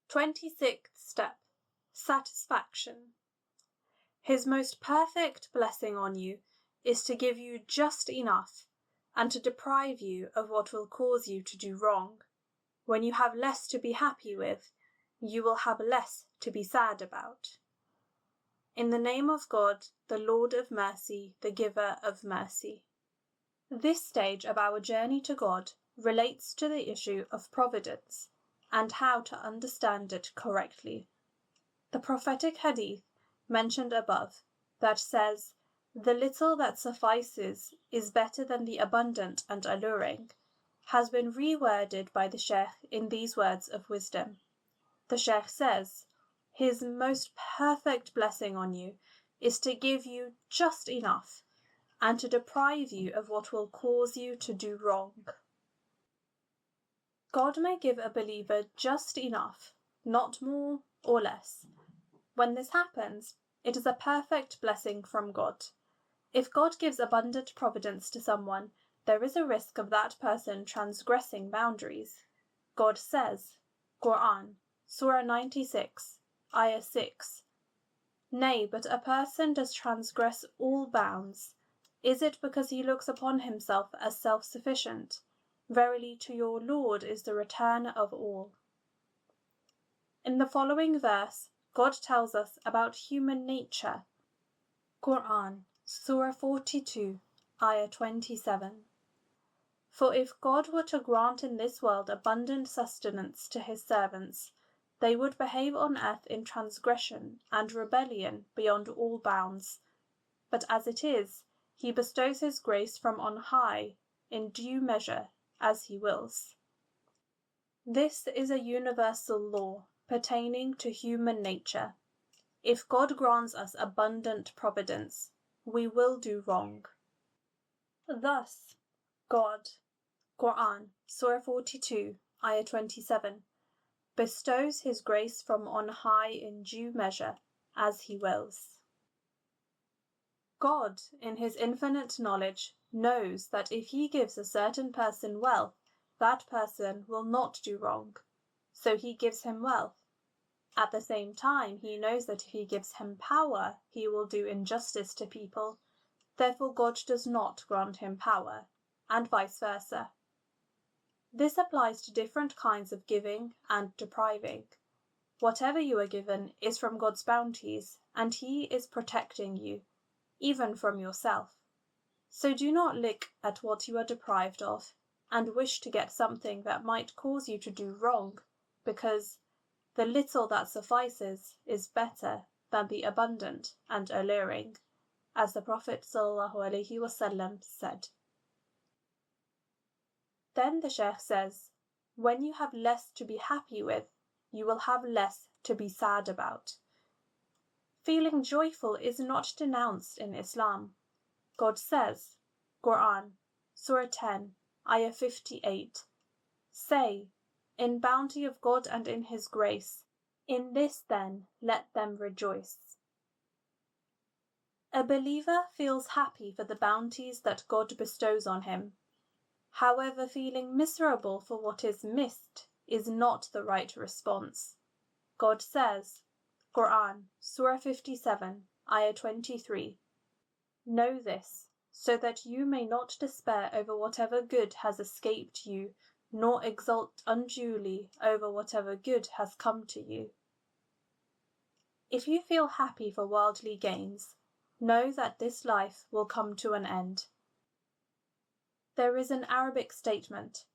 26th step. Satisfaction. His most perfect blessing on you is to give you just enough and to deprive you of what will cause you to do wrong. When you have less to be happy with, you will have less to be sad about. In the name of God, the Lord of mercy, the giver of mercy. This stage of our journey to God relates to the issue of providence and how to understand it correctly. The prophetic hadith mentioned above that says, "The little that suffices is better than the abundant and alluring," has been reworded by the Sheikh in these words of wisdom. The Sheikh says, "His most perfect blessing on you is to give you just enough and to deprive you of what will cause you to do wrong." God may give a believer just enough, not more or less. When this happens, it is a perfect blessing from God. If God gives abundant providence to someone, there is a risk of that person transgressing boundaries. God says, Quran, Surah 96, Ayah 6, "Nay, but a person does transgress all bounds. Is it because he looks upon himself as self-sufficient? Verily to your Lord is the return of all." In the following verse, God tells us about human nature. Quran, Surah 42, Ayah 27. "For if God were to grant in this world abundant sustenance to his servants, they would behave on earth in transgression and rebellion beyond all bounds. But as it is, he bestows his grace from on high, in due measure, as he wills." This is a universal law pertaining to human nature. If God grants us abundant providence, we will do wrong. Thus, God, Quran, Surah 42, Ayah 27, bestows his grace from on high in due measure, as he wills. God, in his infinite knowledge, knows that if he gives a certain person wealth, that person will not do wrong, so he gives him wealth. At the same time, he knows that if he gives him power, he will do injustice to people. Therefore God does not grant him power, and vice versa. This applies to different kinds of giving and depriving. Whatever you are given is from God's bounties, and he is protecting you, even from yourself. So do not look at what you are deprived of, and wish to get something that might cause you to do wrong, because the little that suffices is better than the abundant and alluring, as the Prophet ﷺ said. Then the Sheikh says, when you have less to be happy with, you will have less to be sad about. Feeling joyful is not denounced in Islam. God says, Quran, Surah 10, Ayah 58, "Say, in bounty of God and in his grace, in this then let them rejoice." A believer feels happy for the bounties that God bestows on him. However, feeling miserable for what is missed is not the right response. God says, Quran, Surah 57, Ayah 23, "Know this, so that you may not despair over whatever good has escaped you, nor exult unduly over whatever good has come to you." If you feel happy for worldly gains, know that this life will come to an end. There is an Arabic statement,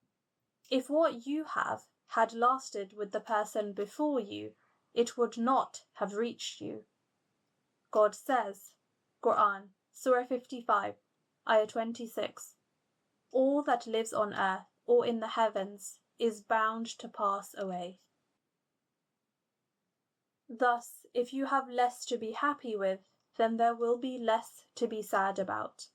"If what you have had lasted with the person before you, it would not have reached you." God says, Quran, Surah 55, Ayah 26, "All that lives on earth or in the heavens is bound to pass away." Thus, if you have less to be happy with, then there will be less to be sad about.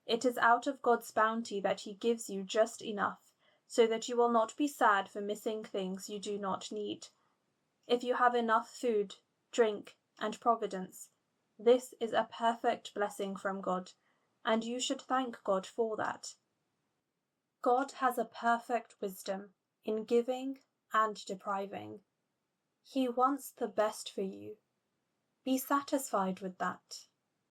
It is out of God's bounty that he gives you just enough, so that you will not be sad for missing things you do not need. If you have enough food, drink, and providence, this is a perfect blessing from God, and you should thank God for that. God has a perfect wisdom in giving and depriving. He wants the best for you. Be satisfied with that.